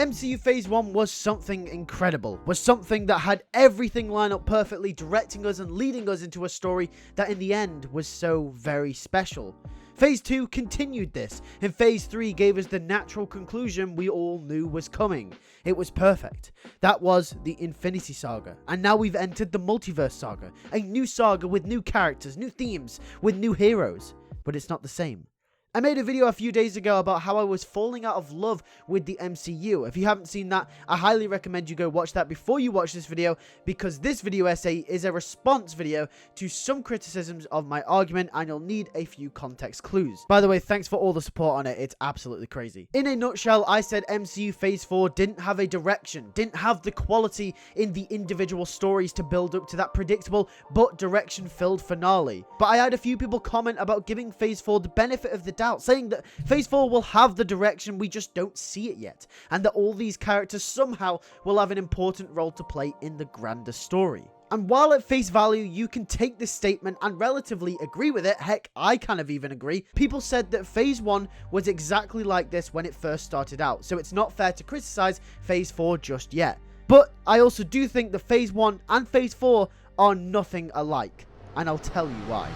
MCU Phase 1 was something incredible, was something that had everything line up perfectly, directing us and leading us into a story that in the end was so very special. Phase 2 continued this, and Phase 3 gave us the natural conclusion we all knew was coming. It was perfect. That was the Infinity Saga, and now we've entered the Multiverse Saga, a new saga with new characters, new themes, with new heroes, but it's not the same. I made a video a few days ago about how I was falling out of love with the MCU. If you haven't seen that, I highly recommend you go watch that before you watch this video, because this video essay is a response video to some criticisms of my argument, and you'll need a few context clues. By the way, thanks for all the support on it. It's absolutely crazy. In a nutshell, I said MCU Phase 4 didn't have a direction, didn't have the quality in the individual stories to build up to that predictable but direction-filled finale. But I had a few people comment about giving Phase 4 the benefit of the doubt, saying that Phase 4 will have the direction, we just don't see it yet, and that all these characters somehow will have an important role to play in the grander story. And while at face value you can take this statement and relatively agree with it, heck, I kind of even agree, people said that Phase 1 was exactly like this when it first started out, so it's not fair to criticize Phase 4 just yet. But I also do think that Phase 1 and Phase 4 are nothing alike, and I'll tell you why.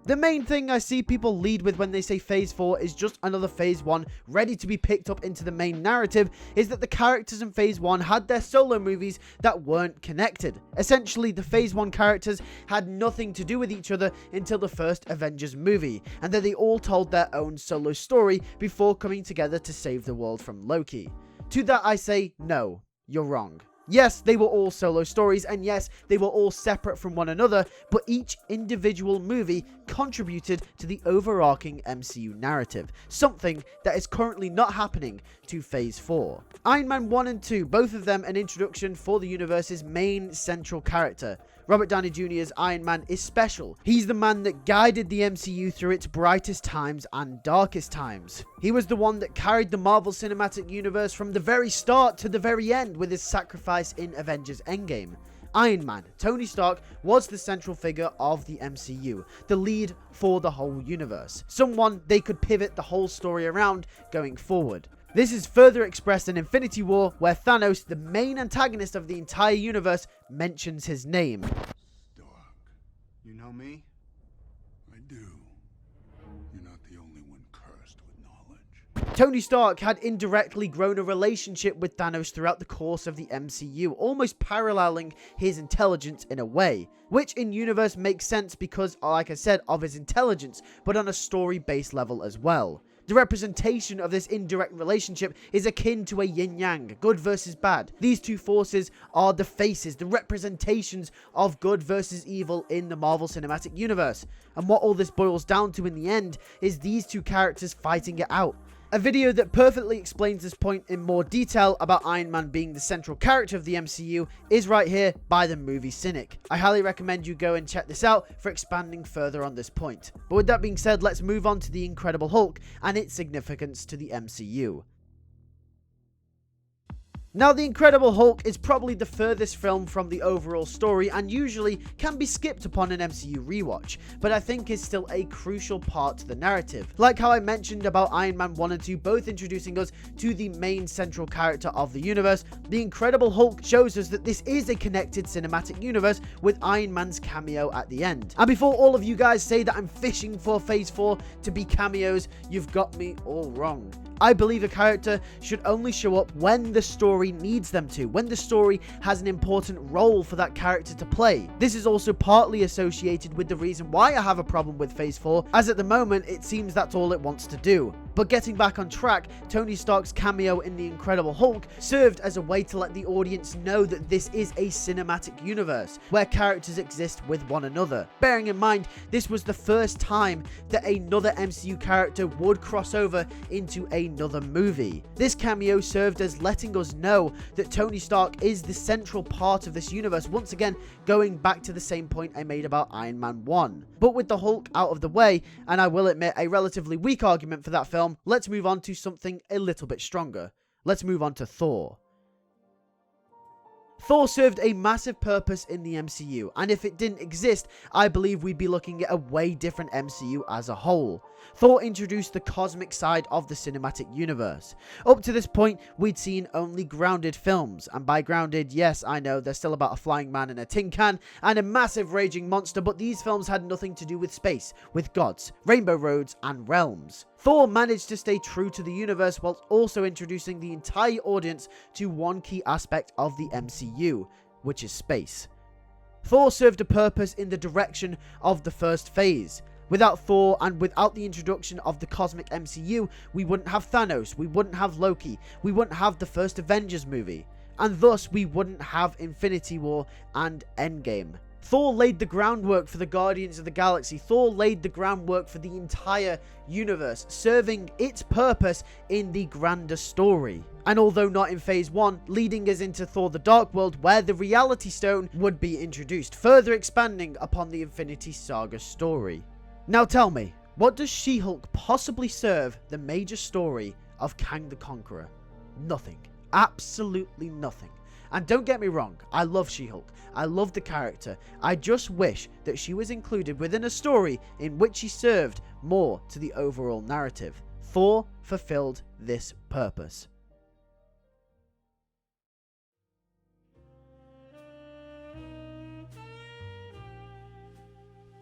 The main thing I see people lead with when they say Phase 4 is just another Phase 1 ready to be picked up into the main narrative is that the characters in Phase 1 had their solo movies that weren't connected. Essentially, the Phase 1 characters had nothing to do with each other until the first Avengers movie, and that they all told their own solo story before coming together to save the world from Loki. To that I say, no, you're wrong. Yes, they were all solo stories, and yes, they were all separate from one another, but each individual movie contributed to the overarching MCU narrative, something that is currently not happening to Phase 4. Iron Man 1 and 2, both of them an introduction for the universe's main central character. Robert Downey Jr.'s Iron Man is special. He's the man that guided the MCU through its brightest times and darkest times. He was the one that carried the Marvel Cinematic Universe from the very start to the very end with his sacrifice in Avengers Endgame. Iron Man, Tony Stark, was the central figure of the MCU, the lead for the whole universe, someone they could pivot the whole story around going forward. This is further expressed in Infinity War, where Thanos, the main antagonist of the entire universe, mentions his name. Stark, you know me? I do. You're not the only one cursed with knowledge. Tony Stark had indirectly grown a relationship with Thanos throughout the course of the MCU, almost paralleling his intelligence in a way, which in universe makes sense because, like I said, of his intelligence, but on a story-based level as well. The representation of this indirect relationship is akin to a yin-yang, good versus bad. These two forces are the faces, the representations of good versus evil in the Marvel Cinematic Universe. And what all this boils down to in the end is these two characters fighting it out. A video that perfectly explains this point in more detail about Iron Man being the central character of the MCU is right here by the Movie Cynic. I highly recommend you go and check this out for expanding further on this point. But with that being said, let's move on to the Incredible Hulk and its significance to the MCU. Now, The Incredible Hulk is probably the furthest film from the overall story and usually can be skipped upon an MCU rewatch, but I think is still a crucial part to the narrative. Like how I mentioned about Iron Man 1 and 2 both introducing us to the main central character of the universe, The Incredible Hulk shows us that this is a connected cinematic universe with Iron Man's cameo at the end. And before all of you guys say that I'm fishing for Phase 4 to be cameos, you've got me all wrong. I believe a character should only show up when the story needs them to, when the story has an important role for that character to play. This is also partly associated with the reason why I have a problem with Phase 4, as at the moment it seems that's all it wants to do. But getting back on track, Tony Stark's cameo in The Incredible Hulk served as a way to let the audience know that this is a cinematic universe, where characters exist with one another. Bearing in mind, this was the first time that another MCU character would cross over into another movie. This cameo served as letting us know that Tony Stark is the central part of this universe, once again going back to the same point I made about Iron Man 1. But with the Hulk out of the way, and I will admit a relatively weak argument for that film, let's move on to something a little bit stronger. Let's move on to Thor. Thor served a massive purpose in the MCU, and if it didn't exist, I believe we'd be looking at a way different MCU as a whole. Thor introduced the cosmic side of the cinematic universe. Up to this point, we'd seen only grounded films, and by grounded, yes, I know, they're still about a flying man in a tin can and a massive raging monster, but these films had nothing to do with space, with gods, rainbow roads, and realms. Thor managed to stay true to the universe whilst also introducing the entire audience to one key aspect of the MCU, which is space. Thor served a purpose in the direction of the first phase. Without Thor and without the introduction of the cosmic MCU, we wouldn't have Thanos, we wouldn't have Loki, we wouldn't have the first Avengers movie, and thus we wouldn't have Infinity War and Endgame. Thor laid the groundwork for the Guardians of the Galaxy. Thor laid the groundwork for the entire universe, serving its purpose in the grander story. And although not in phase 1, leading us into Thor the Dark World, where the Reality Stone would be introduced, further expanding upon the Infinity Saga story. Now tell me, what does She-Hulk possibly serve the major story of Kang the Conqueror? Nothing. Absolutely nothing. And don't get me wrong, I love She-Hulk. I love the character. I just wish that she was included within a story in which she served more to the overall narrative. Thor fulfilled this purpose.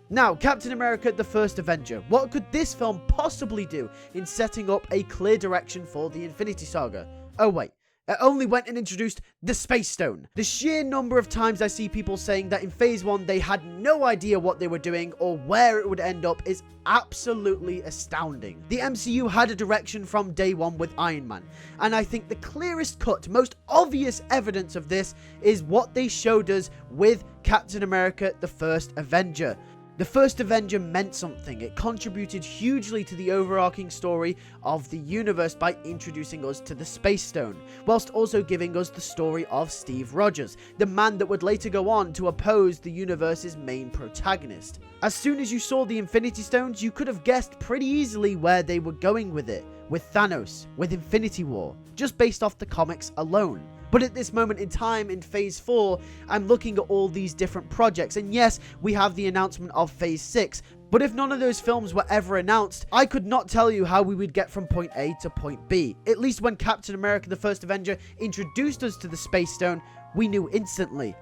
Now, Captain America the First Avenger. What could this film possibly do in setting up a clear direction for the Infinity Saga? Oh wait, it only went and introduced the Space Stone. The sheer number of times I see people saying that in phase 1 they had no idea what they were doing or where it would end up is absolutely astounding. The MCU had a direction from day one with Iron Man, and I think the clearest cut, most obvious evidence of this is what they showed us with Captain America the First Avenger. The First Avenger meant something. It contributed hugely to the overarching story of the universe by introducing us to the Space Stone, whilst also giving us the story of Steve Rogers, the man that would later go on to oppose the universe's main protagonist. As soon as you saw the Infinity Stones, you could have guessed pretty easily where they were going with it, with Thanos, with Infinity War, just based off the comics alone. But at this moment in time, in Phase 4, I'm looking at all these different projects, and yes, we have the announcement of Phase 6, but if none of those films were ever announced, I could not tell you how we would get from point A to point B. At least when Captain America the First Avenger introduced us to the Space Stone, we knew instantly,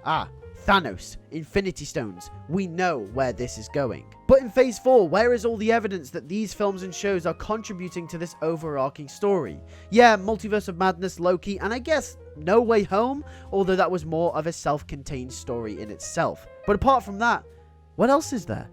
Thanos, Infinity Stones, we know where this is going. But in Phase 4, where is all the evidence that these films and shows are contributing to this overarching story? Yeah, Multiverse of Madness, Loki, and I guess No Way Home, although that was more of a self-contained story in itself. But apart from that, what else is there?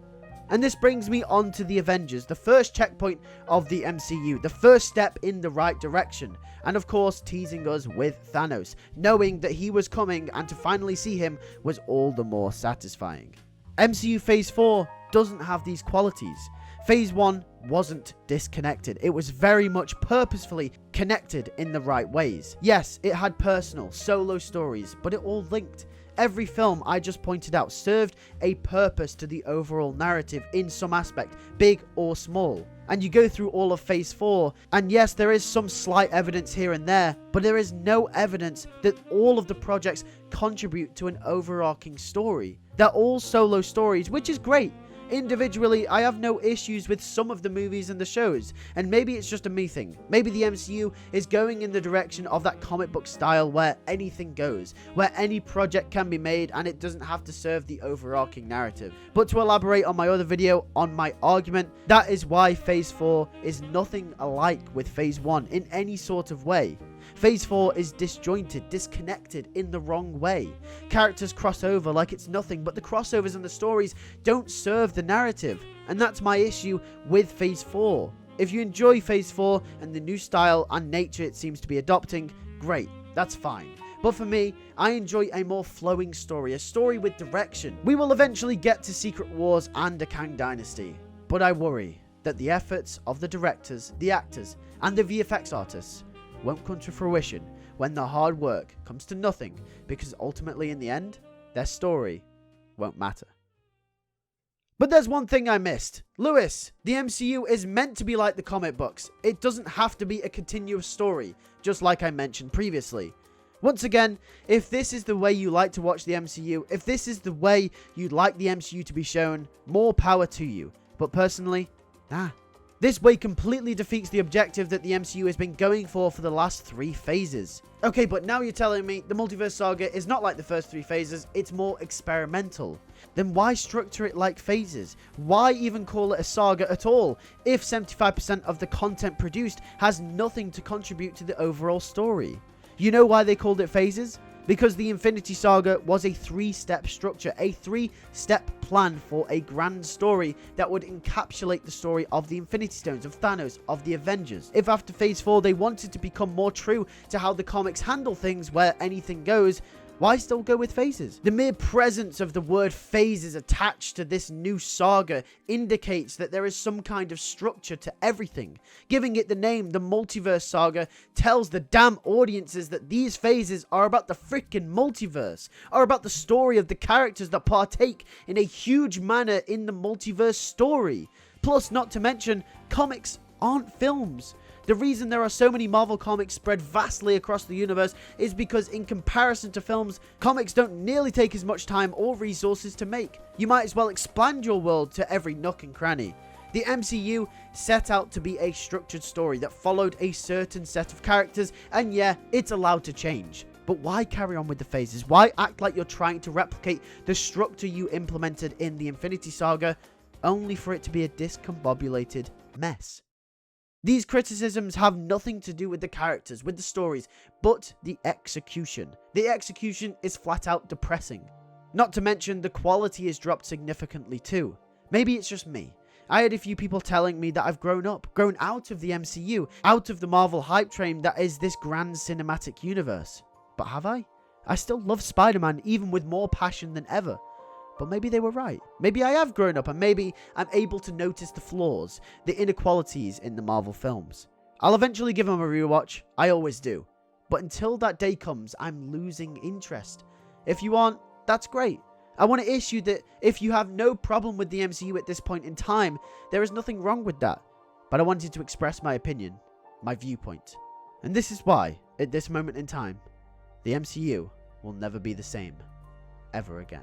And this brings me on to the Avengers, the first checkpoint of the MCU, the first step in the right direction. And of course, teasing us with Thanos, knowing that he was coming and to finally see him was all the more satisfying. MCU Phase 4 doesn't have these qualities. Phase 1 wasn't disconnected. It was very much purposefully connected in the right ways. Yes, it had personal, solo stories, but it all linked. Every film I just pointed out served a purpose to the overall narrative in some aspect, big or small. And you go through all of Phase 4, and yes, there is some slight evidence here and there, but there is no evidence that all of the projects contribute to an overarching story. They're all solo stories, which is great. Individually, I have no issues with some of the movies and the shows, and maybe it's just a me thing. Maybe the MCU is going in the direction of that comic book style where anything goes, where any project can be made and it doesn't have to serve the overarching narrative. But to elaborate on my other video, on my argument, that is why Phase 4 is nothing alike with Phase 1 in any sort of way. Phase 4 is disjointed, disconnected in the wrong way. Characters cross over like it's nothing, but the crossovers and the stories don't serve the narrative. And that's my issue with Phase 4. If you enjoy Phase 4 and the new style and nature it seems to be adopting, great, that's fine. But for me, I enjoy a more flowing story, a story with direction. We will eventually get to Secret Wars and a Kang Dynasty, but I worry that the efforts of the directors, the actors, and the VFX artists won't come to fruition when their hard work comes to nothing, because ultimately in the end, their story won't matter. But there's one thing I missed. Lewis, the MCU is meant to be like the comic books. It doesn't have to be a continuous story, just like I mentioned previously. Once again, if this is the way you like to watch the MCU, if this is the way you'd like the MCU to be shown, more power to you. But personally, nah. This way completely defeats the objective that the MCU has been going for the last 3 phases. Okay, but now you're telling me the multiverse saga is not like the first 3 phases, it's more experimental. Then why structure it like phases? Why even call it a saga at all, if 75% of the content produced has nothing to contribute to the overall story? You know why they called it phases? Because the Infinity Saga was a 3-step structure, a 3-step plan for a grand story that would encapsulate the story of the Infinity Stones, of Thanos, of the Avengers. If after Phase 4 they wanted to become more true to how the comics handle things where anything goes, why still go with phases? The mere presence of the word phases attached to this new saga indicates that there is some kind of structure to everything. Giving it the name, the Multiverse Saga, tells the damn audiences that these phases are about the freaking multiverse, are about the story of the characters that partake in a huge manner in the multiverse story. Plus, not to mention, comics aren't films. The reason there are so many Marvel comics spread vastly across the universe is because in comparison to films, comics don't nearly take as much time or resources to make. You might as well expand your world to every nook and cranny. The MCU set out to be a structured story that followed a certain set of characters, and yeah, it's allowed to change. But why carry on with the phases? Why act like you're trying to replicate the structure you implemented in the Infinity Saga, only for it to be a discombobulated mess? These criticisms have nothing to do with the characters, with the stories, but the execution. The execution is flat out depressing. Not to mention, the quality is dropped significantly too. Maybe it's just me. I had a few people telling me that I've grown out of the MCU, out of the Marvel hype train that is this grand cinematic universe. But have I? I still love Spider-Man even with more passion than ever. But maybe they were right. Maybe I have grown up and maybe I'm able to notice the flaws, the inequalities in the Marvel films. I'll eventually give them a rewatch. I always do. But until that day comes, I'm losing interest. If you aren't, that's great. I want to issue that if you have no problem with the MCU at this point in time, there is nothing wrong with that. But I wanted to express my opinion, my viewpoint. And this is why, at this moment in time, the MCU will never be the same ever again.